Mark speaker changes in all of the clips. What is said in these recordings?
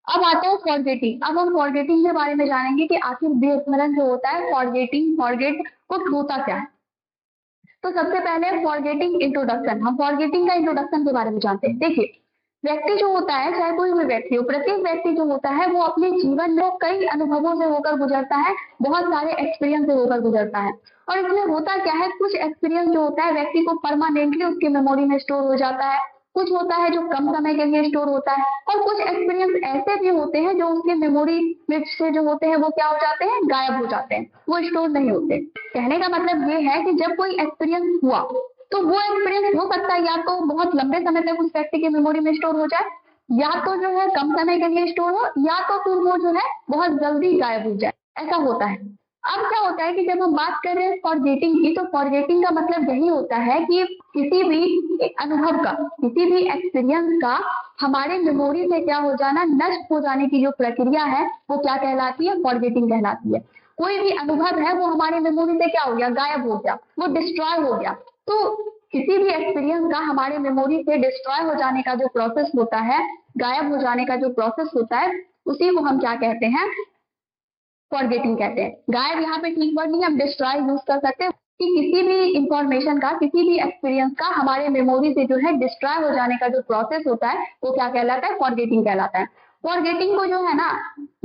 Speaker 1: अब आता है फॉरगेटिंग। अब हम फॉरगेटिंग के बारे में जानेंगे कि आखिर विस्मरण जो होता है, फॉरगेटिंग, फॉरगेट कुछ होता क्या है। तो सबसे पहले फॉरगेटिंग इंट्रोडक्शन, हम फॉरगेटिंग का इंट्रोडक्शन के बारे में जानते हैं। देखिए, व्यक्ति जो होता है, चाहे कोई भी व्यक्ति हो, प्रत्येक व्यक्ति जो होता है वो अपने जीवन में कई अनुभवों से होकर गुजरता है, बहुत सारे एक्सपीरियंस से होकर गुजरता है। और इसमें होता क्या है, कुछ एक्सपीरियंस जो होता है व्यक्ति को परमानेंटली उसकी मेमोरी में स्टोर हो जाता है, कुछ होता है जो कम समय के लिए स्टोर होता है, और कुछ एक्सपीरियंस ऐसे भी होते हैं जो उसकी मेमोरी में से जो होते हैं वो क्या हो जाते हैं, गायब हो जाते हैं, वो स्टोर नहीं होते। कहने का मतलब ये है कि जब कोई एक्सपीरियंस हुआ तो वो एक्सपीरियंस हो सकता है या तो बहुत लंबे समय तक उस व्यक्ति की मेमोरी में स्टोर हो जाए, या तो जो है कम समय के लिए स्टोर हो, या तो फिर वो जो है बहुत जल्दी गायब हो जाए, ऐसा होता है। अब क्या होता है कि जब हम बात कर रहे हैं फॉरगेटिंग की, तो फॉरगेटिंग का मतलब यही होता है कि किसी भी अनुभव का, किसी भी एक्सपीरियंस का हमारे मेमोरी से क्या हो जाना, नष्ट हो जाने की जो प्रक्रिया है वो क्या कहलाती है, फॉरगेटिंग कहलाती है। कोई भी अनुभव है वो हमारे मेमोरी से क्या हो गया, गायब हो गया, वो डिस्ट्रॉय हो गया। तो किसी भी एक्सपीरियंस का हमारे मेमोरी से डिस्ट्रॉय हो जाने का जो प्रोसेस होता है, गायब हो जाने का जो प्रोसेस होता है, उसी को हम क्या कहते हैं, फॉरगेटिंग कहते हैं। गायब यहाँ पे ठीक वर्ड नहीं, हम डिस्ट्रॉय यूज कर सकते हैं कि किसी भी इंफॉर्मेशन का, किसी भी एक्सपीरियंस का हमारे मेमोरी से जो है डिस्ट्रॉय हो जाने का जो प्रोसेस होता है वो क्या कहलाता है, फॉरगेटिंग कहलाता है। फॉरगेटिंग को जो है ना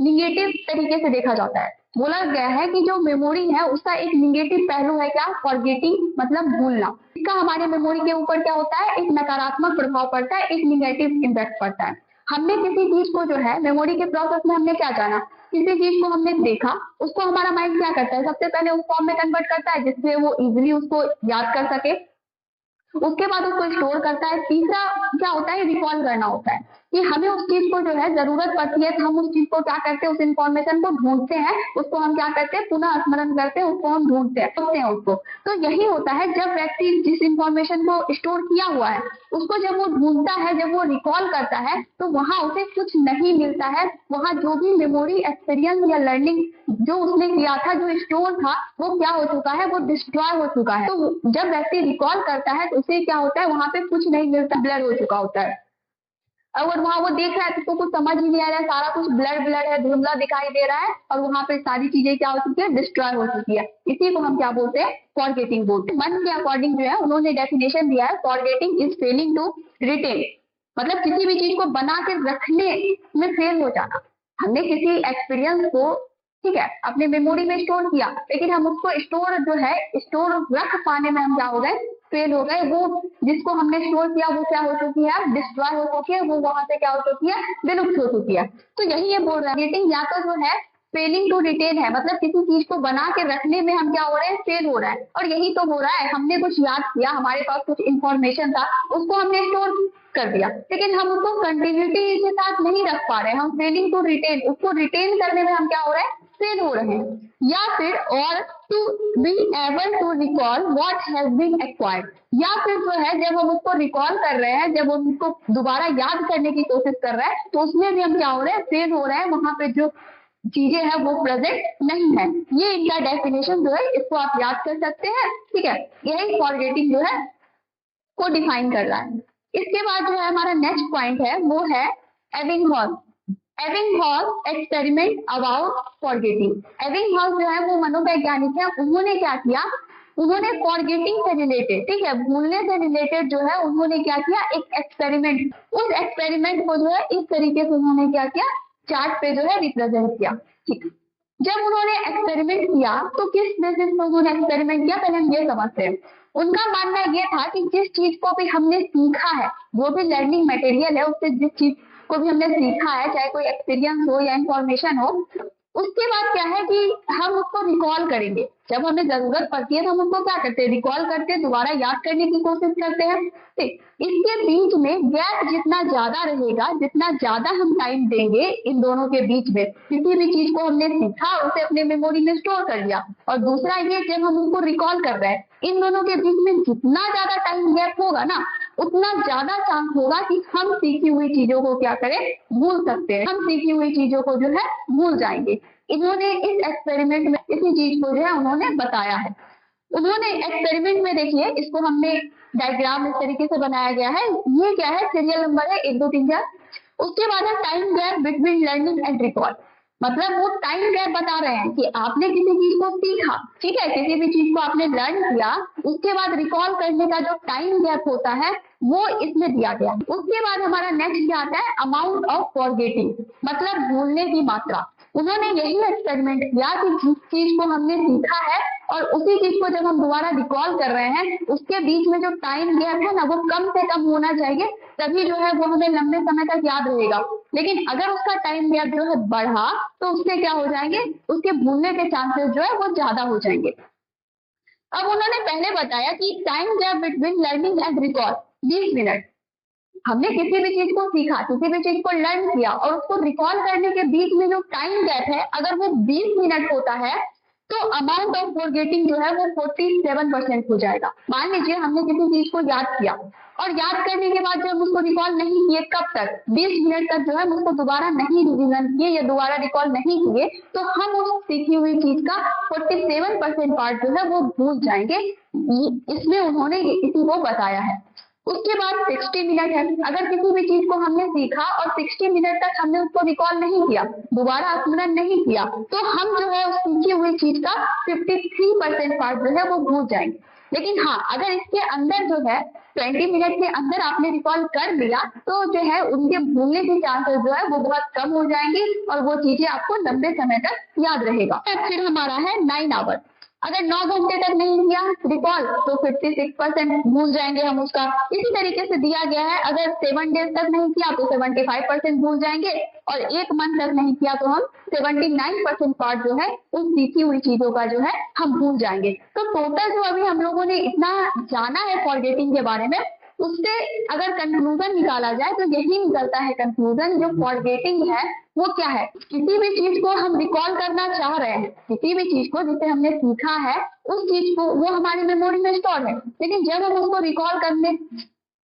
Speaker 1: निगेटिव तरीके से देखा जाता है। बोला गया है कि जो मेमोरी है उसका एक निगेटिव पहलू है क्या, फॉरगेटिंग मतलब भूलना। इसका हमारे मेमोरी के ऊपर क्या होता है, एक नकारात्मक प्रभाव पड़ता है, एक निगेटिव इम्पैक्ट पड़ता है। हमने किसी चीज को जो है मेमोरी के प्रोसेस में हमने क्या जाना, किसी चीज को हमने देखा, उसको हमारा माइंड क्या करता है, सबसे पहले उस फॉर्म में कन्वर्ट करता है जिससे वो इजिली उसको याद कर सके, उसके बाद उसको स्टोर करता है। तीसरा क्या होता है, रिकॉल करना होता है कि हमें उस चीज को जो है जरूरत पड़ती है तो हम उस चीज को क्या करते हैं, उस इंफॉर्मेशन को ढूंढते हैं, उसको हम क्या करते हैं, पुनः स्मरण करते हैं, उसको हम ढूंढते हैं उसको। तो यही होता है, जब व्यक्ति जिस इंफॉर्मेशन को स्टोर किया हुआ है उसको जब वो ढूंढता है, जब वो रिकॉल करता है, तो वहां उसे कुछ नहीं मिलता है। वहां जो भी मेमोरी, एक्सपीरियंस या लर्निंग जो उसने किया था, जो स्टोर था, वो क्या हो चुका है, वो डिस्ट्रॉय हो चुका है। तो जब व्यक्ति रिकॉल करता है तो उसे क्या होता है, वहां पे कुछ नहीं मिलता, ब्लर हो चुका होता है। अगर वहां वो देख रहा है तो उसको कुछ समझ ही नहीं आ रहा है, सारा कुछ ब्लर ब्लर है, धुंधला दिखाई दे रहा है, और वहां पे सारी चीजें क्या हो चुकी है, डिस्ट्रॉय हो चुकी है। इसी को हम क्या बोलते हैं, फॉरगेटिंग बोलते हैं। मन के अकॉर्डिंग जो है उन्होंने डेफिनेशन दिया है, forgetting is failing to retain, मतलब किसी भी चीज को बना के रखने में फेल हो जाना। हमने किसी एक्सपीरियंस को, ठीक है, अपने मेमोरी में स्टोर किया, लेकिन हम उसको स्टोर जो है, स्टोर रख पाने में हम क्या हो गए, फेल हो गए। वो जिसको हमने स्टोर किया वो क्या हो चुकी है, डिस्ट्रॉय हो चुकी है, वो वहां से क्या हो चुकी है, विलुप्त हो चुकी है। तो यही ये बोल रहा है, गेटिंग या तो जो है फेलिंग टू रिटेन है, मतलब किसी चीज को बना के रखने में हम क्या हो रहे हैं, फेल हो रहा है। और यही तो हो रहा है, हमने कुछ याद किया, हमारे पास कुछ इंफॉर्मेशन था, उसको हमने स्टोर कर दिया, लेकिन हम उसको कंटिन्यूटी के साथ नहीं रख पा रहे, हम फेलिंग टू रिटेन, उसको रिटेन करने में हम क्या हो रहे हैं, फेल हो रहे हैं। या फिर और to be able to recall what has been acquired, या फिर जो है जब हम उसको रिकॉल कर रहे हैं, जब हम उसको दोबारा याद करने की कोशिश कर रहे हैं, तो उसमें भी हम क्या हो रहे हैं, फेल हो रहे हैं, वहां पे जो चीजें हैं वो प्रेजेंट नहीं है। ये इनका डेफिनेशन जो है, इसको आप याद कर सकते हैं, ठीक है। यही फॉरगेटिंग जो है को डिफाइन कर रहा है। इसके बाद जो है हमारा नेक्स्ट पॉइंट है, वो है Ebbinghaus. Ebbinghaus experiment about forgetting. Ebbinghaus जो है वो मनोवैज्ञानिक है, उन्होंने क्या किया, उन्होंने फॉरगेटिंग से रिलेटेड, ठीक है, भूलने से रिलेटेड जो है उन्होंने क्या किया, एक एक्सपेरिमेंट, उस एक्सपेरिमेंट को जो है इस तरीके से उन्होंने क्या किया, चार्ट पे जो है रिप्रेजेंट किया, ठीक। जब उन्होंने एक्सपेरिमेंट किया तो किस बेसिस पर उन्होंने एक्सपेरिमेंट किया, पहले हम ये समझते हैं। उनका मानना ये था कि जिस चीज को भी हमने सीखा है, जो भी लर्निंग मटेरियल है, उससे जिस चीज को भी हमने सीखा है, चाहे कोई एक्सपीरियंस हो या इंफॉर्मेशन हो, उसके बाद क्या है कि हम उसको रिकॉल करेंगे। जब हमें जरूरत पड़ती है तो हम उसको क्या करते हैं, रिकॉल करते हैं, दोबारा याद करने की कोशिश करते हैं, ठीक। इसके बीच में गैप जितना ज्यादा रहेगा, जितना ज्यादा हम टाइम देंगे इन दोनों के बीच में, किसी भी चीज को हमने सीखा, उसे अपने मेमोरी में स्टोर कर लिया, और दूसरा ये जब हम उसको रिकॉल कर रहे हैं, इन दोनों के बीच में जितना ज्यादा टाइम गैप होगा ना, उतना ज्यादा चांस होगा कि हम सीखी हुई चीजों को क्या करें, भूल सकते हैं, हम सीखी हुई चीजों को जो है भूल जाएंगे। इन्होंने इस एक्सपेरिमेंट में इसी चीज को जो है उन्होंने बताया है। उन्होंने एक्सपेरिमेंट में, देखिए इसको हमने डायग्राम इस तरीके से बनाया गया है, ये क्या है, सीरियल नंबर है 1 2 3 4, उसके बाद है time gap between learning and recall, मतलब वो टाइम गैप बता रहे हैं कि आपने किसी चीज को सीखा, ठीक है, किसी भी चीज को आपने लर्न किया, उसके बाद रिकॉल करने का जो टाइम गैप होता है वो इसमें दिया गया है। उसके बाद हमारा नेक्स्ट क्या आता है, अमाउंट ऑफ फॉरगेटिंग, मतलब भूलने की मात्रा। उन्होंने यही एक्सपेरिमेंट किया कि जिस चीज को हमने सीखा है और उसी चीज को जब हम दोबारा रिकॉल कर रहे हैं, उसके बीच में जो टाइम गैप है ना वो कम से कम होना चाहिए, तभी जो है वो हमें लंबे समय तक याद रहेगा। लेकिन अगर उसका टाइम गैप जो है बढ़ा तो उससे क्या हो जाएंगे, उसके भूलने के चांसेस जो है वो ज्यादा हो जाएंगे। अब उन्होंने पहले बताया कि time gap between learning and recall 20 minute. हमने किसी भी चीज को सीखा, किसी भी चीज को लर्न किया और उसको रिकॉल करने के बीच में जो टाइम गैप है अगर वो 20 मिनट होता है तो अमाउंट ऑफ फॉरगेटिंग जो है वो 47% हो जाएगा। मान लीजिए हमने किसी चीज को याद किया और याद करने के बाद जब उसको रिकॉल नहीं किए, कब तक, 20 मिनट तक जो है उसको दोबारा नहीं रिविजन किए या दोबारा रिकॉल नहीं किए, तो हम उस सीखी हुई चीज का 47% पार्ट जो है वो भूल जाएंगे। इसमें उन्होंने इसी को बताया है। उसके बाद 60 मिनट है, अगर किसी भी चीज को हमने सीखा और 60 मिनट तक हमने उसको रिकॉल नहीं किया, दोबारा स्मरण नहीं किया, तो हम जो है उस सीखी हुई चीज का 53% पार्ट जो है वो भूल जाएंगे। लेकिन हाँ, अगर इसके अंदर जो है 20 मिनट के अंदर आपने रिकॉल कर लिया तो जो है उनके भूलने के चांसेस जो है वो बहुत कम हो जाएंगे और वो चीजें आपको लंबे समय तक याद रहेगा। फिर हमारा है 9 आवर, अगर 9 घंटे तक नहीं किया रिकॉल तो 56% भूल जाएंगे हम उसका। इसी तरीके से दिया गया है, अगर 7 डेज तक नहीं किया तो 75% भूल जाएंगे और 1 मंथ तक नहीं किया तो हम 79% पार्ट जो है उन सीखी हुई चीजों का जो है हम भूल जाएंगे। तो टोटल जो अभी हम लोगों ने इतना जाना है फॉरगेटिंग के बारे में, उससे अगर कंक्लूजन निकाला जाए तो यही निकलता है कंक्लूजन, जो फॉरगेटिंग है वो क्या है, किसी भी चीज को हम रिकॉल करना चाह रहे हैं, किसी भी चीज को जिसे हमने सीखा है उस चीज को वो हमारी मेमोरी में स्टोर है, लेकिन जब हम उसको रिकॉल करने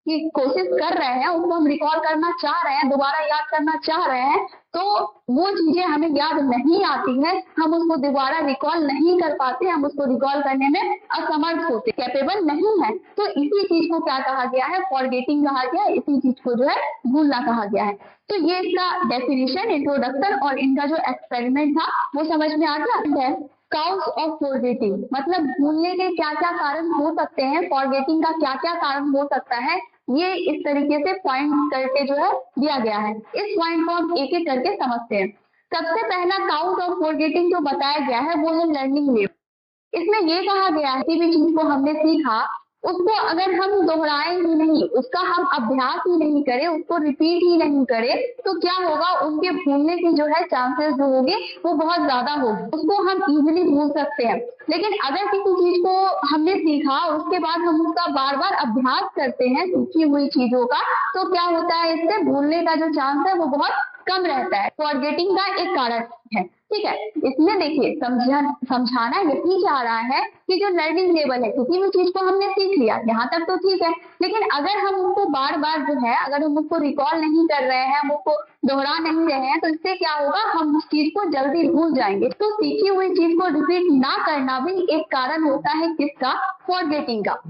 Speaker 1: की कोशिश कर रहे हैं, उसको हम रिकॉल करना चाह रहे हैं, दोबारा याद करना चाह रहे हैं, तो वो चीजें हमें याद नहीं आती है, हम उसको दोबारा रिकॉल नहीं कर पाते, हम उसको रिकॉल करने में असमर्थ होते, कैपेबल नहीं है। तो इसी चीज को क्या कहा गया है, फॉरगेटिंग कहा गया है, इसी चीज को जो है भूलना कहा गया है। तो ये इसका डेफिनेशन, इंट्रोडक्शन और इनका जो एक्सपेरिमेंट था वो समझ में आ गया। काउज ऑफ फॉरगेटिंग, मतलब भूलने के क्या क्या कारण हो सकते हैं, फॉरगेटिंग का क्या क्या कारण हो सकता है, ये इस तरीके से पॉइंट करके जो है दिया गया है। इस पॉइंट को हम एक एक करके समझते हैं। सबसे पहला काउज ऑफ फॉरगेटिंग जो बताया गया है वो है लर्निंग लेवल। इसमें ये कहा गया है किसी भी चीज को हमने सीखा उसको अगर हम दोहराए ही नहीं, उसका हम अभ्यास ही नहीं करें, उसको रिपीट ही नहीं करें, तो क्या होगा, उनके भूलने की जो है चांसेस जो होंगे वो बहुत ज्यादा होगी, उसको हम इजीली भूल सकते हैं। लेकिन अगर किसी चीज को हमने सीखा उसके बाद हम उसका बार बार अभ्यास करते हैं सीखी हुई चीजों का, तो क्या होता है, इससे भूलने का जो चांस है वो बहुत कम रहता है। फॉरगेटिंग का एक कारण है, ठीक है। इसमें देखिए समझाना यही चाह रहा है कि जो लर्निंग लेवल है, किसी भी चीज को हमने सीख लिया यहाँ तक तो ठीक है, लेकिन अगर हम उसको बार बार जो है, अगर हम उसको रिकॉल नहीं कर रहे हैं, हम उसको दोहरा नहीं रहे हैं, तो इससे क्या होगा, हम उस चीज को जल्दी भूल जाएंगे। तो सीखी हुई चीज को रिपीट ना करना भी एक कारण होता है किसका, फॉरगेटिंग का।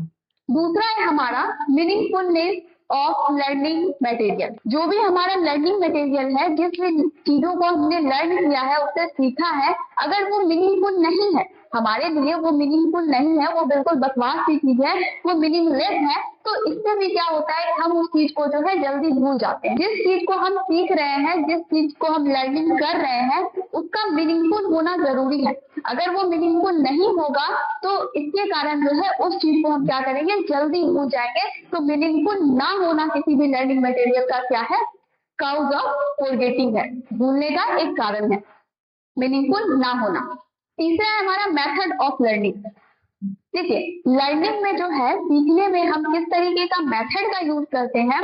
Speaker 1: दूसरा है हमारा मीनिंगफुलनेस ऑफ लर्निंग मटेरियल। जो भी हमारा लर्निंग मटेरियल है, जिस भी चीजों को हमने लर्न किया है, उससे सीखा है, अगर वो मीनिंगफुल नहीं है हमारे लिए, वो मीनिंगफुल नहीं है, वो बिल्कुल बकवास की चीज है, वो मीनिंगलेस है, तो इससे भी क्या होता है, हम उस चीज को जो है जल्दी भूल जाते हैं। जिस चीज को हम सीख रहे हैं, जिस चीज को हम लर्निंग कर रहे हैं, उसका मीनिंगफुल होना जरूरी है। अगर वो मीनिंगफुल नहीं होगा तो इसके कारण जो है उस चीज को हम क्या करेंगे, जल्दी भूल जाएंगे। तो मीनिंगफुल ना होना किसी भी लर्निंग मटेरियल का क्या है, काउज ऑफ फॉरगेटिंग है, भूलने का एक कारण है मीनिंगफुल ना होना। तीसरा है हमारा मेथड ऑफ लर्निंग। देखिए लर्निंग में जो है, सीखने में हम किस तरीके का मेथड का यूज करते हैं,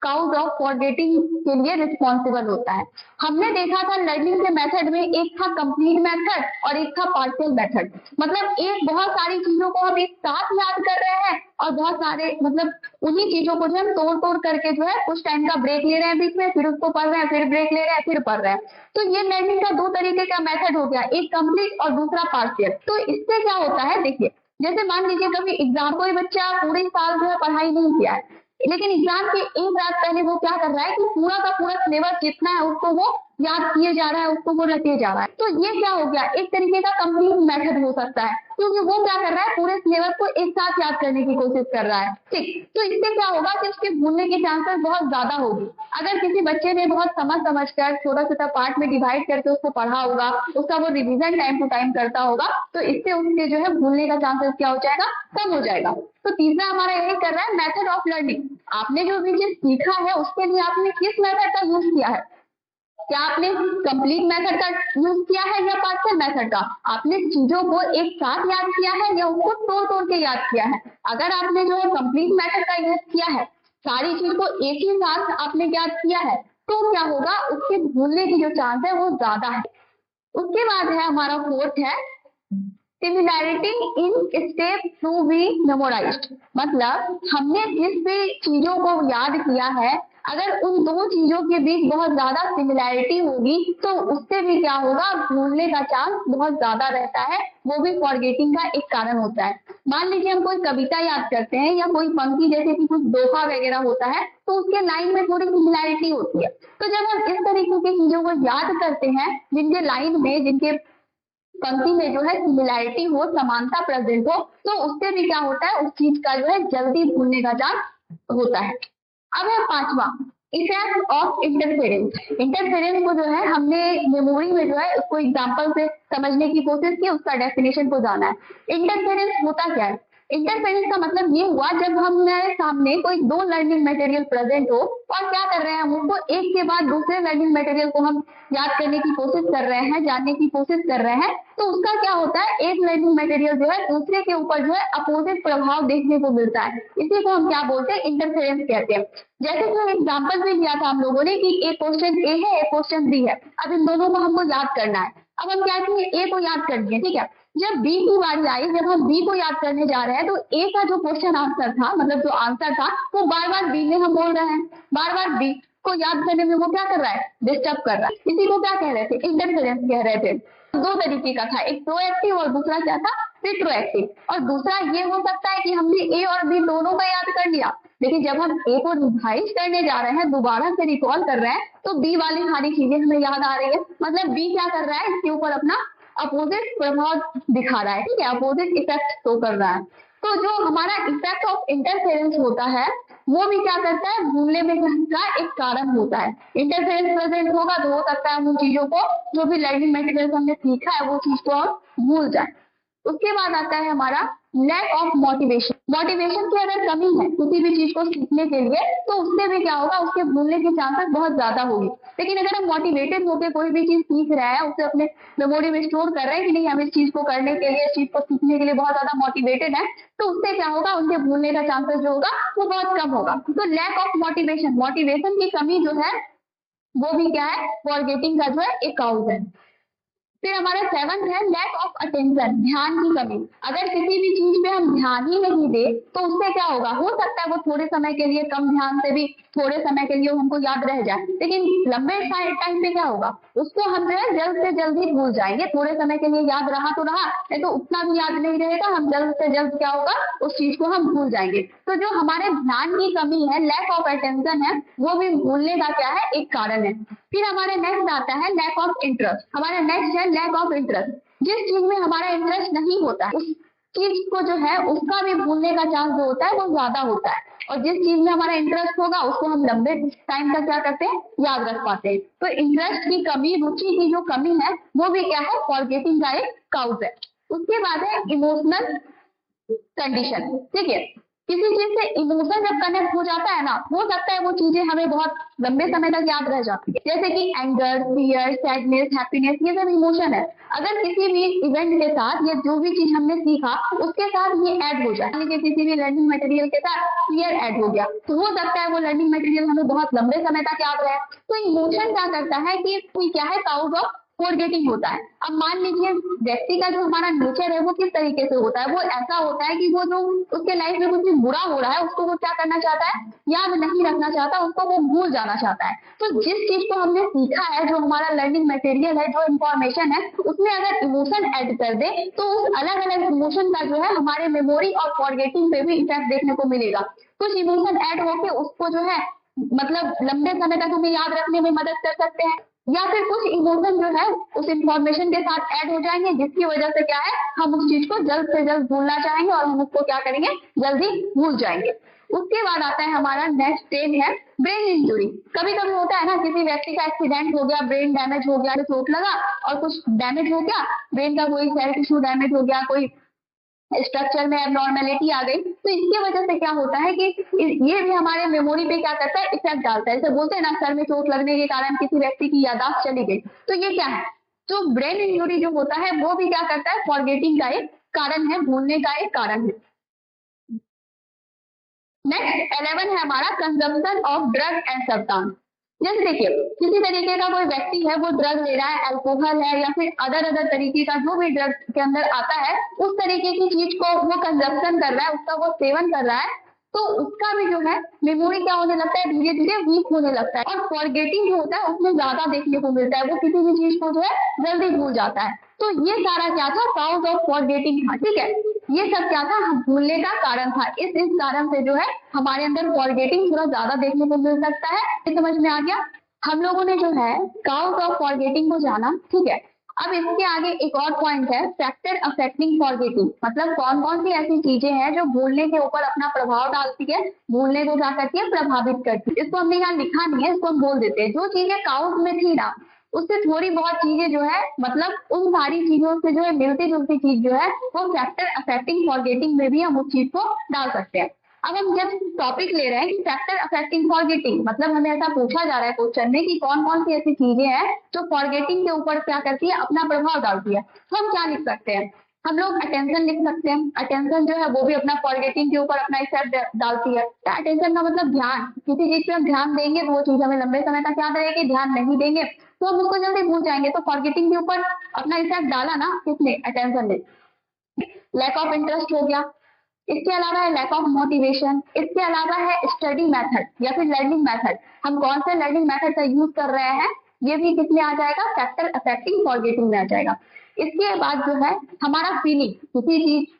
Speaker 1: काउज ऑफ फॉरगेटिंग के लिए रिस्पॉन्सिबल होता है। हमने देखा था लर्निंग के मेथड में एक था कंप्लीट मेथड और एक था पार्शियल मेथड। मतलब एक बहुत सारी चीजों को हम एक साथ याद कर रहे हैं और बहुत सारे मतलब उन्हीं चीजों को जो हम तोड़ तोड़ करके जो है कुछ टाइम का ब्रेक ले रहे हैं बीच में, फिर उसको पढ़ रहे हैं, फिर ब्रेक ले रहे हैं, फिर पढ़ रहे हैं। तो ये लर्निंग का दो तरीके का मेथड हो गया, एक कंप्लीट और दूसरा पार्शियल। तो इससे क्या होता है, देखिए जैसे मान लीजिए कभी एग्जाम, कोई बच्चा पूरे साल जो है पढ़ाई नहीं किया है, लेकिन एग्जाम के एक रात पहले वो क्या कर रहा है कि पूरा का पूरा सिलेबस जितना है उसको वो याद किए जा रहा है, उसको वो रटे जा रहा है। तो ये क्या हो गया, एक तरीके का कंप्लीट मेथड हो सकता है, क्योंकि वो क्या कर रहा है, पूरे सिलेबस को एक साथ याद करने की कोशिश कर रहा है। ठीक, तो इससे क्या होगा कि उसके भूलने के चांसेस बहुत ज्यादा होगी। अगर किसी बच्चे ने बहुत समझ कर छोटा छोटा पार्ट में डिवाइड करके उसको पढ़ा होगा, उसका वो रिविजन टाइम टू टाइम करता होगा, तो इससे उसके जो है भूलने का चांसेस क्या हो जाएगा, कम हो जाएगा। तो तीसरा हमारा यही कर रहा है मेथड ऑफ लर्निंग। आपने जो भी चीज सीखा है उसके लिए आपने किस मेथड का यूज किया है, क्या आपने कंप्लीट मेथड का यूज किया है या पार्शियल मेथड का, आपने चीजों को एक साथ याद किया है या उसको तोड़ तोड़ के याद किया है। अगर आपने जो है कंप्लीट मेथड का यूज किया है, सारी चीज को एक ही साथ आपने याद किया है, तो क्या होगा, उसके भूलने की जो चांस है वो ज्यादा है। उसके बाद है हमारा फोर्थ है similarity in step to be memorised. मतलब हमने जिस भी चीजों को याद किया है, अगर उन दो चीजों के बीच बहुत ज्यादा सिमिलैरिटी होगी तो उससे भी क्या होगा, भूलने का चांस बहुत ज्यादा रहता है, वो भी फॉरगेटिंग का एक कारण होता है। मान लीजिए हम कोई कविता याद करते हैं या कोई पंक्ति जैसे कि कुछ दोहा वगैरह होता है, तो उसके लाइन में थोड़ी सिमिलैरिटी होती है। तो जब हम इस तरीके की चीजों को याद करते हैं जिनके लाइन में, जिनके पंक्ति में जो है सिमिलैरिटी हो, समानता प्रेजेंट हो, तो उससे भी क्या होता है, उस चीज का जो है जल्दी भूलने का चांस होता है। अब है पांचवा, इफेक्ट ऑफ इंटरफेरेंस। इंटरफेरेंस को जो है हमने मेमोरी में जो है उसको एग्जांपल से समझने की कोशिश की, उसका डेफिनेशन को जाना है। इंटरफेरेंस होता क्या है, इंटरफेरेंस का मतलब ये हुआ जब हमारे सामने कोई दो लर्निंग मटेरियल प्रेजेंट हो और क्या कर रहे हैं, हम उनको एक के बाद दूसरे लर्निंग मटेरियल को हम याद करने की कोशिश कर रहे हैं, जानने की कोशिश कर रहे हैं, तो उसका क्या होता है, एक लर्निंग मटेरियल जो है दूसरे के ऊपर जो है अपोजिट प्रभाव देखने को मिलता है। इसी को हम क्या बोलते हैं, इंटरफेरेंस कहते हैं। जैसे कि एग्जाम्पल भी दिया था हम लोगों ने कि एक क्वेश्चन ए है, एक क्वेश्चन बी है, अब इन दोनों को हमको याद करना है। अब हम क्या किए, ए को याद कर लिए, ठीक है। जब बी की बारी आई, जब हम बी को याद करने जा रहे हैं, तो ए का जो क्वेश्चन आंसर था, मतलब जो आंसर था, वो बार बार बी में हम बोल रहे हैं, बार बार बी को याद करने में वो क्या कर रहा है, डिस्टर्ब कर रहा है। इसी को क्या कह रहे थे, इंटरफेरेंस कह रहे थे। दो तरीके का था, एक प्रोएक्टिव और दूसरा क्या था, रिट्रोएक्टिव। और दूसरा ये हो सकता है कि हमने ए और बी दोनों का याद कर लिया, लेकिन जब हम ए को रिवाइज करने जा रहे हैं, दोबारा से रिकॉल कर रहे हैं, तो बी वाली सारी चीजें हमें याद आ रही है। मतलब बी क्या कर रहा है, इसके ऊपर अपना अपोजिट प्रभाव दिखा रहा है, ठीक है, अपोजिट इफेक्ट शो कर रहा है। तो जो हमारा इफेक्ट ऑफ इंटरफेरेंस होता है, वो भी क्या करता है, भूलने में का एक कारण होता है। इंटरफेरेंस प्रेजेंट होगा तो हो सकता है उन चीजों को, जो भी लर्निंग मटेरियल हमने सीखा है, वो चीज को हम भूल जाए। उसके बाद आता है हमारा लैक ऑफ मोटिवेशन। मोटिवेशन की अगर कमी है किसी भी चीज को सीखने के लिए, तो उससे भी क्या होगा, उसके भूलने की चांसेस बहुत ज्यादा होगी। लेकिन अगर हम मोटिवेटेड होकर कोई भी चीज सीख रहे हैं, उसे अपने मेमोरी में स्टोर कर रहे हैं कि नहीं, हम इस चीज को करने के लिए, इस चीज को सीखने के लिए बहुत ज्यादा मोटिवेटेड है, तो उससे क्या होगा, उनके भूलने का चांसेस जो होगा वो बहुत कम होगा। तो लैक ऑफ मोटिवेशन, मोटिवेशन की कमी जो है वो भी क्या है, फॉरगेटिंग का जो है एक काउज है। फिर हमारा सेवंथ है लैक ऑफ अटेंशन, ध्यान की कमी। अगर किसी भी चीज पे हम ध्यान ही नहीं दे, तो उससे क्या होगा, हो सकता है वो थोड़े समय के लिए, कम ध्यान से भी थोड़े समय के लिए हमको याद रह जाए, लेकिन लंबे टाइम पे क्या होगा, उसको हम जो है जल्द से जल्द ही भूल जाएंगे। थोड़े समय के लिए याद रहा तो रहा, नहीं तो उतना भी याद नहीं रहेगा, हम जल्द से जल्द क्या होगा, उस चीज को हम भूल जाएंगे। तो जो हमारे ध्यान की कमी है, लैक ऑफ अटेंशन है, वो भी भूलने का क्या है, एक कारण है। फिर हमारे नेक्स्ट आता है लैक ऑफ इंटरेस्ट। हमारा नेक्स्ट है लैक ऑफ इंटरेस्ट। जिस चीज में हमारा इंटरेस्ट नहीं होता है, उस चीज को जो है उसका भी भूलने का चांस जो होता है वो ज्यादा होता है। और जिस चीज में हमारा इंटरेस्ट होगा उसको हम लंबे टाइम तक क्या करते हैं, याद रख पाते हैं। तो इंटरेस्ट की कमी, रुचि की जो कमी है, वो भी क्या है, फॉरगेटिंग का एक काउज है। उसके बाद है इमोशनल कंडीशन, ठीक है। किसी चीज से इमोशन जब कनेक्ट हो जाता है ना, हो सकता है वो चीजें हमें बहुत लंबे समय तक याद रह जाती है, जैसे कि एंगर, फियर, सैडनेस, हैप्पीनेस, ये सब इमोशन है। अगर किसी भी इवेंट के साथ या जो भी चीज हमने सीखा उसके साथ ये ऐड हो जाए, किसी भी लर्निंग मटेरियल के साथ फियर ऐड हो गया, तो हो सकता है वो लर्निंग मटेरियल हमें बहुत लंबे समय तक याद रहे। तो इमोशन क्या करता है कि क्या है, काउज ऑफ फॉरगेटिंग होता है। अब मान लीजिए व्यक्ति का जो हमारा नेचर है वो किस तरीके से होता है, वो ऐसा होता है कि वो जो उसके लाइफ में कुछ बुरा हो रहा है उसको वो क्या करना चाहता है, याद नहीं रखना चाहता, उसको वो भूल जाना चाहता है। तो जिस चीज को हमने सीखा है, जो हमारा लर्निंग मटेरियल है, जो इन्फॉर्मेशन है, उसमें अगर इमोशन ऐड कर दे, तो उस अलग अलग इमोशन का जो है हमारे मेमोरी और फॉरगेटिंग पे भी इफेक्ट देखने को मिलेगा। कुछ इमोशन ऐड होके उसको जो है मतलब लंबे समय तक हमें याद रखने में मदद कर सकते हैं, या फिर कुछ इमोशन जो है उस इंफॉर्मेशन के साथ ऐड हो जाएंगे जिसकी वजह से क्या है हम उस चीज को जल्द से जल्द भूलना चाहेंगे और हम उसको क्या करेंगे जल्दी भूल जाएंगे। उसके बाद आता है हमारा नेक्स्ट 10 है ब्रेन इंजुरी। कभी कभी होता है ना किसी व्यक्ति का एक्सीडेंट हो गया, ब्रेन डैमेज हो गया, चोट लगा और कुछ डैमेज हो गया, ब्रेन का कोई सेल टिश्यू डैमेज हो गया, कोई स्ट्रक्चर में एबनॉर्मेलिटी आ गई, तो इसकी वजह से क्या होता है कि ये भी हमारे मेमोरी पे क्या करता है इफेक्ट डालता है। जैसे बोलते हैं ना सर में चोट लगने के कारण किसी व्यक्ति की याददाश्त चली गई, तो ये क्या है जो ब्रेन इंजुरी जो होता है वो भी क्या करता है फॉरगेटिंग का एक कारण है, भूलने का एक कारण है। नेक्स्ट 11 है हमारा consumption of drug and substance. जैसे देखिए किसी तरीके का कोई व्यक्ति है वो ड्रग ले रहा है, अल्कोहल है या फिर अदर तरीके का जो भी ड्रग के अंदर आता है उस तरीके की चीज को वो कंजप्शन कर रहा है, उसका वो सेवन कर रहा है, तो उसका भी जो है मेमोरी क्या होने लगता है धीरे धीरे वीक होने लगता है और फॉरगेटिंग जो होता है उसमें ज्यादा देखने को मिलता है, वो किसी भी चीज को जो है जल्दी भूल जाता है। तो ये सारा क्या था काउज ऑफ फॉरगेटिंग था, ठीक है, ये सब क्या था हम भूलने का कारण था। इस कारण से जो है हमारे अंदर फॉरगेटिंग थोड़ा ज्यादा देखने को मिल सकता है। ये समझ में आ गया? हम लोगों ने जो है काउज ऑफ फॉरगेटिंग को जाना, ठीक है। अब इसके आगे एक और पॉइंट है फैक्टर अफेक्टिंग फॉरगेटिंग, मतलब कौन कौन सी ऐसी चीजें हैं जो भूलने के ऊपर अपना प्रभाव डालती है, भूलने को क्या करती है प्रभावित करती है। इसको हमने यहाँ लिखा नहीं है, इसको हम बोल देते हैं। जो चीजें काउज में थी ना उससे थोड़ी बहुत चीजें जो है मतलब उन सारी चीजों से जो है मिलती जुलती चीज जो है वो फैक्टर अफेक्टिंग फॉरगेटिंग में भी हम उस चीज को डाल सकते हैं। अब हम जब टॉपिक ले रहे हैं कि फैक्टर अफेक्टिंग फॉरगेटिंग, मतलब हमें ऐसा पूछा जा रहा है क्वेश्चन में कि कौन कौन सी ऐसी चीजें हैं जो फॉरगेटिंग के ऊपर क्या करती है अपना प्रभाव डालती है, तो हम क्या लिख सकते हैं? हम लोग अटेंशन लिख सकते हैं। अटेंशन जो है वो भी अपना फॉरगेटिंग के ऊपर अपना इफेक्ट डालती है। अटेंशन का मतलब ध्यान, किसी चीज पे हम ध्यान देंगे तो वो चीज हमें लंबे समय तक याद रहेगी, ध्यान नहीं देंगे तो हम उसको जल्दी भूल जाएंगे। तो फॉरगेटिंग के ऊपर अपना इफेक्ट डाला ना किसने? अटेंशन ने। लैक ऑफ इंटरेस्ट हो गया, इसके अलावा है लैक ऑफ मोटिवेशन, इसके अलावा है स्टडी मेथड या फिर लर्निंग मेथड, हम कौन से लर्निंग मेथड का यूज कर रहे हैं ये भी किसमें आ जाएगा? फैक्टर अफेक्टिंग फॉरगेटिंग में आ जाएगा। इसके बाद जो है हमारा फीलिंग, किसी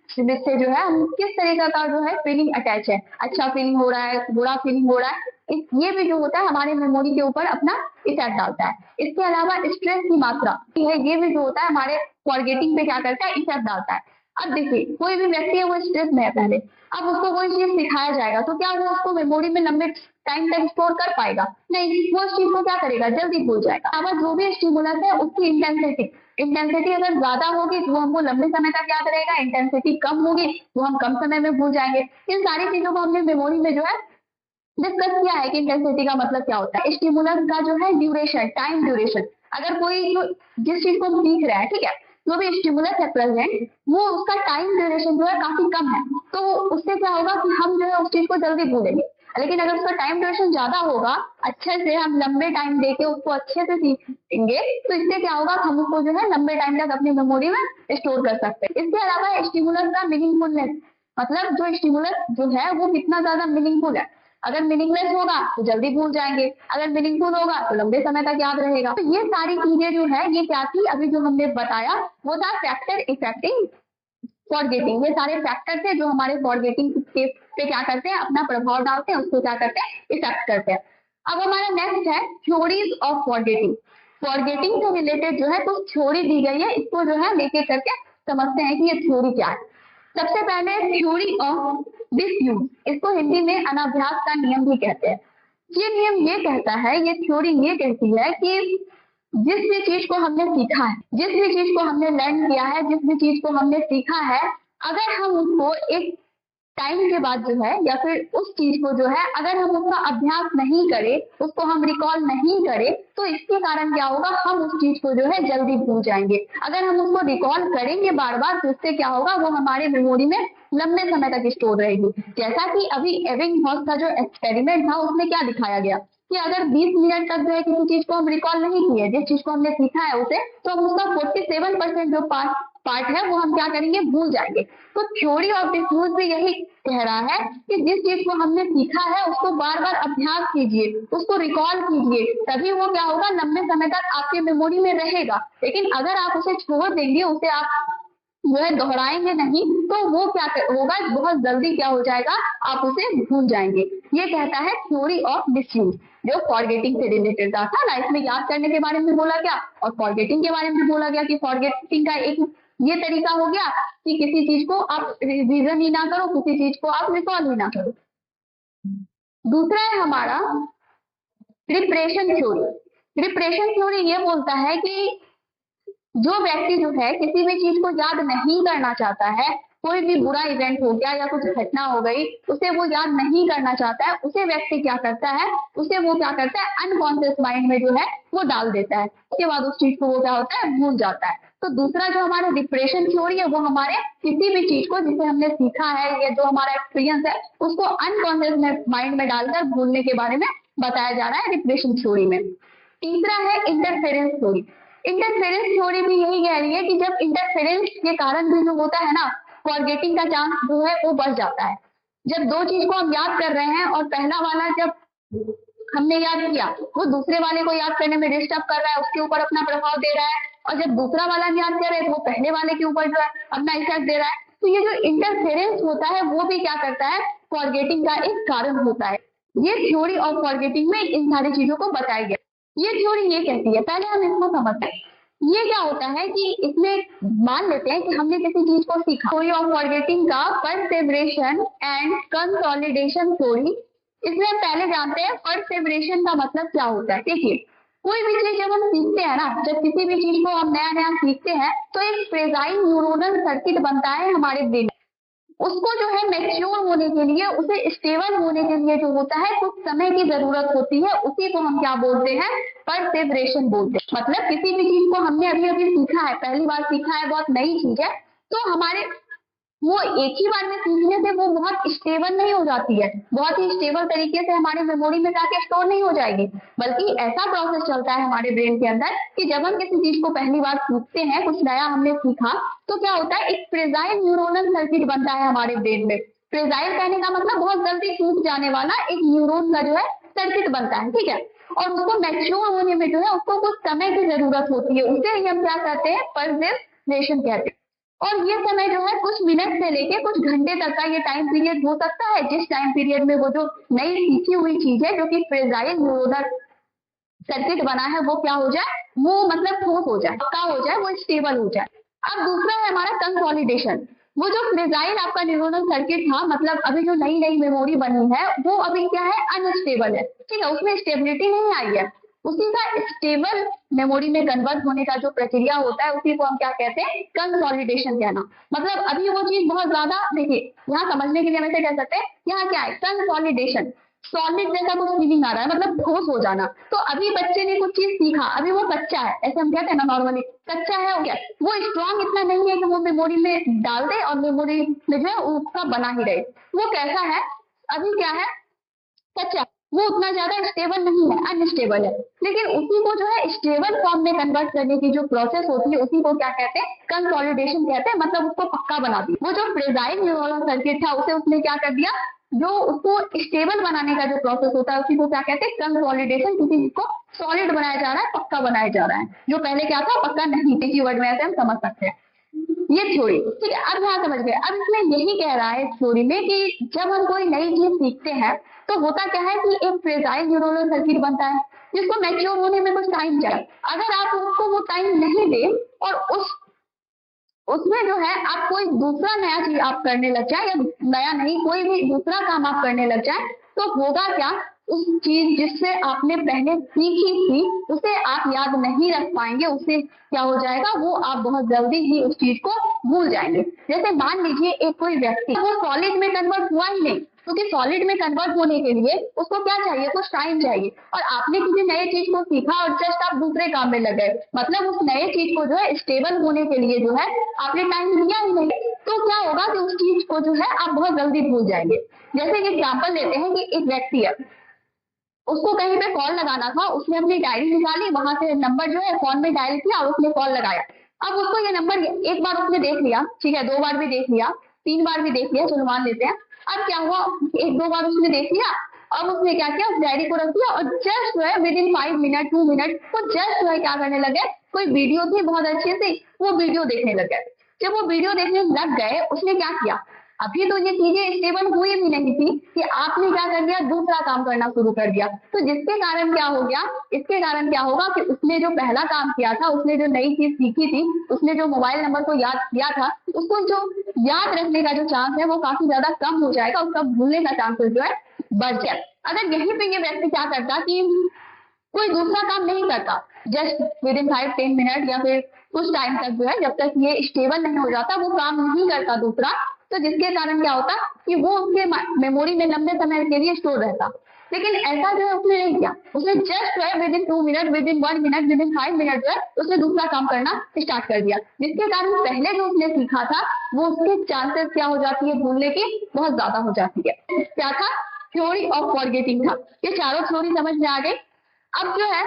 Speaker 1: चीज से जो है हम किस तरीके का जो है फीलिंग अटैच है, अच्छा फीलिंग हो रहा है, बुरा फीलिंग हो रहा है, ये भी जो होता है हमारे मेमोरी के ऊपर अपना इफेक्ट डालता है। इसके अलावा स्ट्रेस की मात्रा है, ये भी जो होता है हमारे फॉरगेटिंग पे क्या करता है इफेक्ट डालता है। अब देखिए कोई भी व्यक्ति है वो स्ट्रेस में है पहले, अब उसको कोई चीज सिखाया जाएगा तो क्या वो उसको मेमोरी में लंबे टाइम तक स्टोर कर पाएगा? नहीं, वो उस चीज को क्या करेगा जल्दी भूल जाएगा। अब जो भी स्टिमुलस है उसकी इंटेंसिटी अगर ज्यादा होगी तो वो हमको लंबे समय तक याद रहेगा, इंटेंसिटी कम होगी तो हम कम समय में भूल जाएंगे। इन सारी चीजों को हमने मेमोरी में जो है डिस्कस किया है कि इंटेंसिटी का मतलब क्या होता है। स्टिमुलस का जो है ड्यूरेशन, टाइम ड्यूरेशन, अगर कोई जो जिस चीज को हम सीख रहे हैं, ठीक है, जो भी स्टिमुलस है प्रेजेंट वो उसका टाइम ड्यूरेशन जो है काफी कम है, तो उससे क्या होगा कि हम जो है उस चीज को जल्दी भूलेंगे। लेकिन अगर उसका टाइम ड्यूरेशन ज्यादा होगा, अच्छे से हम लंबे टाइम देके उसको अच्छे से सीखेंगे तो इससे क्या होगा हम उसको जो है लंबे टाइम तक अपनी मेमोरी में स्टोर कर सकते हैं। इसके अलावा स्टिमुलस का मीनिंगफुलनेस, मतलब जो स्टिमुलस जो है वो कितना ज्यादा मीनिंगफुल है। अगर मीनिंगलेस होगा तो जल्दी भूल जाएंगे, अगर मीनिंगफुल होगा तो लंबे समय तक याद रहेगा। तो ये सारी चीजें जो है ये क्या थी अभी जो हमने बताया वो था फैक्टर इफेक्टिंग फॉरगेटिंग। ये सारे फैक्टर थे जो हमारे फॉरगेटिंग पे क्या करते हैं अपना प्रभाव डालते हैं, उसको क्या करते हैं इफेक्ट करते हैं। अब हमारा नेक्स्ट है थ्योरीज ऑफ फॉरगेटिंग। फॉरगेटिंग से रिलेटेड जो है कुछ थ्योरी दी गई है, इसको जो है लेके करके समझते हैं कि ये थ्योरी क्या है। सबसे पहले थ्योरी ऑफ डिसयूज, इसको हिंदी में अनाभ्यास का नियम भी कहते हैं। ये नियम ये कहता है, ये थ्योरी ये कहती है कि जिस भी चीज को हमने सीखा है, जिस भी चीज को हमने लर्न किया है, जिस भी चीज को हमने सीखा है, अगर हम उसको एक टाइम के बाद जो है या फिर उस चीज को जो है अगर हम उसका अभ्यास नहीं करें, उसको हम रिकॉल नहीं करें तो इसके कारण क्या होगा हम उस चीज को जो है जल्दी भूल जाएंगे। अगर हम उसको रिकॉल करेंगे बार बार तो उससे क्या होगा वो हमारे मेमोरी में लंबे समय तक स्टोर रहेगी। जैसा कि अभी एबिंगहॉस का जो एक्सपेरिमेंट था उसमें क्या दिखाया गया कि अगर 20 मिनट तक जो है किसी चीज को हम रिकॉल नहीं किए, जिस चीज को हमने सीखा है उसे, तो हम उसका 47% जो पार्ट है वो हम क्या करेंगे भूल जाएंगे। तो थ्योरी ऑफ डिसयूज भी यही कह रहा है कि जिस चीज को हमने सीखा है उसको बार बार अभ्यास कीजिए, उसको रिकॉल कीजिए, तभी वो क्या होगा लंबे समय तक आपके मेमोरी में रहेगा। लेकिन अगर आप उसे छोड़ देंगे, उसे आप जो है दोहराएंगे नहीं, तो वो क्या होगा, बहुत जल्दी क्या हो जाएगा, आप उसे भूल जाएंगे। ये कहता है थ्योरी ऑफ डिसयूज, जो फॉरगेटिंग से रिलेटेड था ना। इसमें याद करने के बारे में बोला गया और फॉरगेटिंग के बारे में बोला गया कि फॉरगेटिंग का एक ये तरीका हो गया कि किसी चीज को आप रिवीजन ही ना करो, किसी चीज को आप रिकॉल ही ना करो। दूसरा है हमारा रिप्रेशन थ्योरी। रिप्रेशन थ्योरी ये बोलता है कि जो व्यक्ति जो है किसी भी चीज को याद नहीं करना चाहता है, कोई भी बुरा इवेंट हो गया या कुछ घटना हो गई, उसे वो याद नहीं करना चाहता है, उसे व्यक्ति क्या करता है, उसे वो क्या करता है, अनकॉन्शियस माइंड में जो है वो डाल देता है। उसके बाद उस चीज को वो क्या होता है, भूल जाता है। तो दूसरा जो हमारा डिप्रेशन थ्योरी है, वो हमारे किसी भी चीज को जिसे हमने सीखा है या जो हमारा एक्सपीरियंस है, उसको अनकॉन्शियस माइंड में डालकर भूलने के बारे में बताया जा रहा है डिप्रेशन थ्योरी में। तीसरा है इंटरफेरेंस थ्योरी। इंटरफेरेंस थ्योरी भी यही कह रही है कि जब इंटरफेरेंस के कारण भी जो होता है ना, फॉरगेटिंग का चांस जो है वो बढ़ जाता है। जब दो चीज को हम याद कर रहे हैं और पहला वाला जब हमने याद किया, वो दूसरे वाले को याद करने में डिस्टर्ब कर रहा है, उसके ऊपर अपना प्रभाव दे रहा है, और जब दूसरा वाला याद कर रहे हैं तो वो पहले वाले के ऊपर जो है अपना इफेक्ट दे रहा है। तो ये जो इंटरफेरेंस होता है वो भी क्या करता है, फॉरगेटिंग का एक कारण होता है। ये थ्योरी ऑफ फॉरगेटिंग में इन सारी चीजों को बताया गया। ये थ्योरी ये कहती है, पहले हम इसको समझते हैं। ये क्या होता है कि इसमें मान लेते हैं कि हमने किसी चीज को सीखा। थ्योरी ऑफ फॉरगेटिंग का परसेवरेशन एंड कंसोलिडेशन थ्योरी, इसमें हम पहले जानते हैं परसेवरेशन का मतलब क्या होता है। देखिए, कोई भी चीज जब हम सीखते हैं ना, जब किसी भी चीज को हम नया नया सीखते हैं तो एक प्रेजाइल न्यूरोनल सर्किट बनता है हमारे ब्रेन। उसको जो है मैच्योर होने के लिए, उसे स्टेबल होने के लिए जो होता है कुछ समय की जरूरत होती है, उसी को हम क्या बोलते हैं, परसेवरेशन बोलते हैं। मतलब किसी भी चीज को हमने अभी अभी सीखा है, पहली बार सीखा है, बहुत नई चीज है, तो हमारे वो एक ही बार में सीखने से वो बहुत स्टेबल नहीं हो जाती है, बहुत ही स्टेबल तरीके से हमारे मेमोरी में जाके स्टोर नहीं हो जाएगी। बल्कि ऐसा प्रोसेस चलता है हमारे ब्रेन के अंदर कि जब हम किसी चीज को पहली बार सीखते हैं, कुछ नया हमने सीखा, तो क्या होता है, एक प्रेजाइल न्यूरोनल सर्किट बनता है हमारे ब्रेन में। प्रेजाइल कहने का मतलब बहुत जल्दी टूट जाने वाला एक न्यूरोन का जो है सर्किट बनता है, ठीक है। और उसको मैच्योर होने में जो है उसको कुछ समय की जरूरत होती है, उसे ही हम क्या कहते हैं, परसेवरेशन कहते हैं। और ये समय जो है कुछ मिनट से लेके कुछ घंटे तक का ये टाइम पीरियड हो सकता है, जिस टाइम पीरियड में वो जो नई सीखी हुई चीज है जो कि प्रेजाइल न्यूरोनल सर्किट बना है वो क्या हो जाए, वो मतलब ठोस हो जाए, पक्का हो जाए, वो स्टेबल हो जाए। अब दूसरा है हमारा कंसोलिडेशन। वो जो प्रेजाइल आपका न्यूरोनल सर्किट था, मतलब अभी जो नई नई मेमोरी बनी है, वो अभी क्या है, अनस्टेबल है, ठीक है, उसमें स्टेबिलिटी नहीं आई है। उसी का स्टेबल मेमोरी में कन्वर्ट होने का जो प्रक्रिया होता है, उसी को हम क्या कहते हैं, कंसोलिडेशन कहना। मतलब अभी वो चीज बहुत ज्यादा, देखिए यहाँ समझने के लिए हम ऐसे कह सकते हैं, यहाँ क्या है, कंसोलिडेशन, सॉलिड जैसा कुछ फीलिंग आ रहा है, मतलब ठोस हो जाना। तो अभी बच्चे ने कुछ चीज सीखा, अभी वो कच्चा है, ऐसे हम कहते हैं ना नॉर्मली, कच्चा है, क्या वो स्ट्रॉन्ग इतना नहीं है कि वो मेमोरी में डाल दे और मेमोरी में जो है उसका बना ही रहे। वो कैसा है, अभी क्या है, कच्चा, वो उतना ज्यादा स्टेबल नहीं है, अनस्टेबल है। लेकिन उसी को जो है स्टेबल फॉर्म में कन्वर्ट करने की जो प्रोसेस होती है, उसी को क्या कहते हैं, कंसोलिडेशन कहते हैं। मतलब उसको पक्का बना दिया। वो जो प्रेजाइल न्यूरोनल सर्किट था उसे उसने क्या कर दिया, जो उसको स्टेबल बनाने का जो प्रोसेस होता है उसी को क्या कहते हैं, कंसोलिडेशन। किसी चीज को सॉलिड बनाया जा रहा है, पक्का बनाया जा रहा है, जो पहले क्या था, पक्का नहीं थी, कीवर्ड में ऐसे हम समझ सकते हैं। ये थ्योरी, ठीक है, अब यहाँ समझ गए। अब इसमें यही कह रहा है थ्योरी में कि जब हम कोई नई चीज सीखते हैं तो होता क्या है कि एक प्रेजाइल न्यूरोनल सर्किट बनता है जिसको मैच्योर होने में कुछ टाइम चाहिए। अगर आप उसको वो टाइम नहीं दे और उसमें जो है आप कोई दूसरा नया चीज आप करने लग जाए, या नया नहीं कोई भी दूसरा काम आप करने लग जाए, तो होगा क्या, उस चीज जिससे आपने पहले सीखी थी उसे आप याद नहीं रख पाएंगे, उससे क्या हो जाएगा, वो आप बहुत जल्दी ही उस चीज को भूल जाएंगे। जैसे मान लीजिए एक कोई व्यक्ति, वो सॉलिड में कन्वर्ट हुआ ही नहीं, क्योंकि सॉलिड में कन्वर्ट होने के लिए उसको क्या चाहिए, कुछ टाइम चाहिए। और आपने किसी नए चीज को सीखा और जस्ट आप दूसरे काम में लग गए, मतलब उस नए चीज को जो है स्टेबल होने के लिए जो है आपने टाइम लिया ही नहीं, तो क्या होगा कि उस चीज को जो है आप बहुत जल्दी भूल जाएंगे। जैसे कि एग्जाम्पल लेते हैं कि एक व्यक्ति है, उसको कहीं पे कॉल लगाना था, उसने अपनी डायरी निकाली, वहां से नंबर जो है फोन में डायल किया और उसने कॉल लगाया। अब उसको ये नंबर एक बार उसने देख लिया, ठीक है, 2 बार भी देख लिया, 3 बार भी देख लिया, चलो मान लेते हैं। अब क्या हुआ, 1-2 बार उसने देख लिया, अब उसने क्या किया, उस डायरी को रख दिया और जस्ट जो है विद इन 5 मिनट 2 मिनट वो जस्ट जो है क्या करने लगे, कोई वीडियो थी बहुत अच्छी सी, वो वीडियो देखने लगे। जब वो वीडियो देखने लग गए, उसने क्या किया, अभी तो ये चीजें स्टेबल हुई भी नहीं थी कि आपने क्या कर दिया, दूसरा काम करना शुरू कर दिया। तो जिसके कारण क्या हो गया, इसके कारण क्या होगा कि उसने जो पहला काम किया था, उसने जो नई चीज सीखी थी, उसने जो मोबाइल नंबर को याद किया था, उसको जो याद रखने का जो चांस है वो काफी ज्यादा कम हो जाएगा, उसका भूलने का चांसेस जो है बढ़ जाए। अगर यहीं पे ये व्यक्ति क्या करता कि कोई दूसरा काम नहीं करता, जस्ट विद इन 5-10 मिनट या फिर कुछ टाइम तक जो है, जब तक ये स्टेबल नहीं हो जाता, वो काम नहीं करता दूसरा, तो जिसके कारण क्या होता कि वो उसके मेमोरी में लंबे समय के लिए स्टोर रहता। लेकिन ऐसा जो है उसने नहीं किया, उसने जस्ट जो है with in 2 minute, with in 1 minute, with in 5 minute जो है उसने दूसरा काम करना स्टार्ट कर दिया, जिसके कारण पहले जो उसने सीखा था वो उसके चांसेस क्या हो जाती है भूलने की, बहुत ज्यादा हो जाती है। क्या था, थ्योरी ऑफ फॉरगेटिंग था। ये चारों थ्योरी समझ में आ गई। अब जो है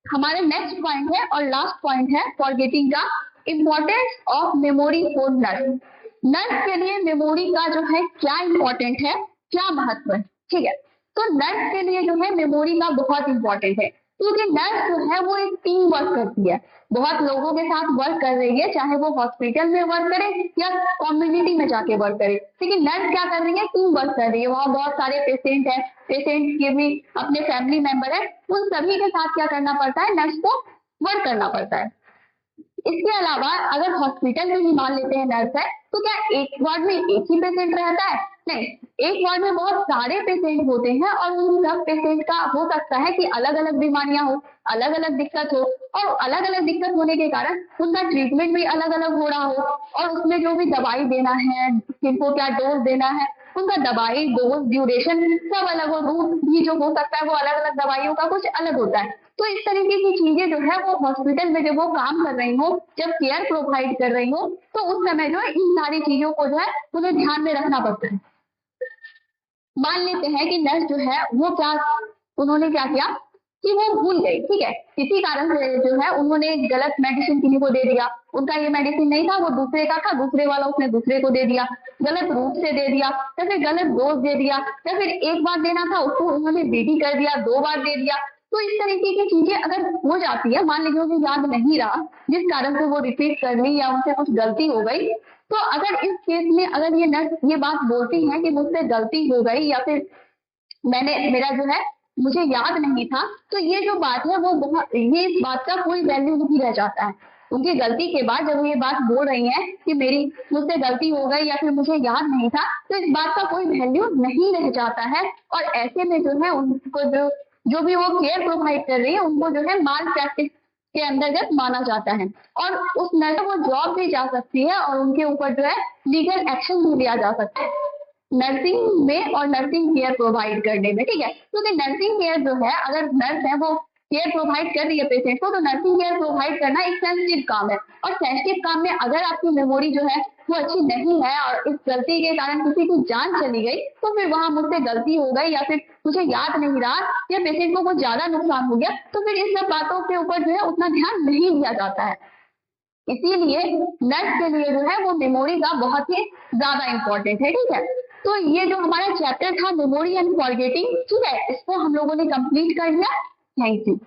Speaker 1: हमारे नेक्स्ट पॉइंट है और लास्ट पॉइंट है फॉरगेटिंग का, importance of memory for nurse. Nurse के लिए मेमोरी का जो है क्या इंपॉर्टेंट है, क्या महत्व है, ठीक है। तो नर्स के लिए जो है मेमोरी का बहुत इंपॉर्टेंट है, क्योंकि नर्स जो है वो एक टीम वर्क करती है, बहुत लोगों के साथ वर्क कर रही है, चाहे वो हॉस्पिटल में वर्क करे या कम्युनिटी में जाके वर्क करे। लेकिन नर्स क्या कर रही है, टीम वर्क कर रही है, वहाँ बहुत सारे पेशेंट है, पेशेंट के भी अपने फैमिली मेंबर है, उन सभी के साथ क्या करना पड़ता है, नर्स को वर्क करना पड़ता है। इसके अलावा अगर हॉस्पिटल में भी मान लेते हैं नर्स है, तो क्या एक वार्ड में एक ही पेशेंट रहता है, नहीं, एक वार्ड में बहुत सारे पेशेंट होते हैं और उन सब पेशेंट का हो सकता है कि अलग अलग बीमारियां हो, अलग अलग दिक्कत हो, और अलग अलग दिक्कत होने के कारण उनका ट्रीटमेंट भी अलग अलग हो रहा हो, और उसमें जो भी दवाई देना है, किनको क्या डोज देना है, उनका दवाई डोज ड्यूरेशन सब अलग हो, रूट भी जो हो सकता है वो अलग अलग दवाइयों का कुछ अलग होता है। तो इस तरीके की चीजें जो है वो हॉस्पिटल में जब वो काम कर रही हो, जब केयर प्रोवाइड कर रही हो, तो उस समय जो है इन सारी चीजों को जो है उन्हें ध्यान में रखना पड़ता है। मान लेते हैं कि नर्स जो है वो क्या, उन्होंने क्या किया कि वो भूल गई, ठीक है, किसी कारण से जो है उन्होंने गलत मेडिसिन किसी को दे दिया, उनका ये मेडिसिन नहीं था, वो दूसरे का था, दूसरे वाला उसने दूसरे को दे दिया, गलत रूप से दे दिया, या फिर गलत डोज दे दिया, या फिर एक बार देना था उसको उन्होंने बेटी कर दिया, 2 बार दे दिया। तो इस तरीके की चीजें अगर हो जाती है, मान लीजिए उसे याद नहीं रहा, जिस कारण से वो रिपीट कर ली या उनसे कुछ गलती हो गई, तो अगर इस केस में अगर ये नर्स ये बात बोलती है कि मुझसे गलती हो गई या फिर मेरा जो है मुझे याद नहीं था, तो ये जो बात है वो बहुत, ये इस बात का कोई वैल्यू नहीं रह जाता है। उनकी गलती के बाद जब ये बात बोल रही है कि मेरी मुझसे गलती हो गई या फिर मुझे याद नहीं था, तो इस बात का कोई वैल्यू नहीं रह जाता है, और ऐसे में जो है उनको जो भी वो केयर प्रोवाइड कर रही है उनको जो है माल प्रैक्टिस के अंतर्गत माना जाता है, और उस नर्स को जॉब भी जा सकती है और उनके ऊपर जो है लीगल एक्शन भी लिया जा सकता है नर्सिंग में और नर्सिंग केयर प्रोवाइड करने में, ठीक है। क्योंकि नर्सिंग केयर जो है, अगर नर्स है वो केयर प्रोवाइड कर रही है पेशेंट को, तो नर्सिंग केयर प्रोवाइड करना एक सेंसिटिव काम है, और सेंसिटिव काम में अगर आपकी मेमोरी जो है वो अच्छी नहीं है और इस गलती के कारण किसी की जान चली गई, तो फिर वहां मुझसे गलती हो गई या फिर मुझे याद नहीं रहा या पेशेंट को कुछ ज्यादा नुकसान हो गया, तो फिर इन सब बातों के ऊपर जो है उतना ध्यान नहीं दिया जाता है। इसीलिए नर्स के लिए जो है वो मेमोरी का बहुत ही ज्यादा इंपॉर्टेंट है, ठीक है। तो ये जो हमारा चैप्टर था मेमोरी एंड फॉरगेटिंग, ठीक है, इसको हम लोगों ने कंप्लीट कर लिया। Thank you.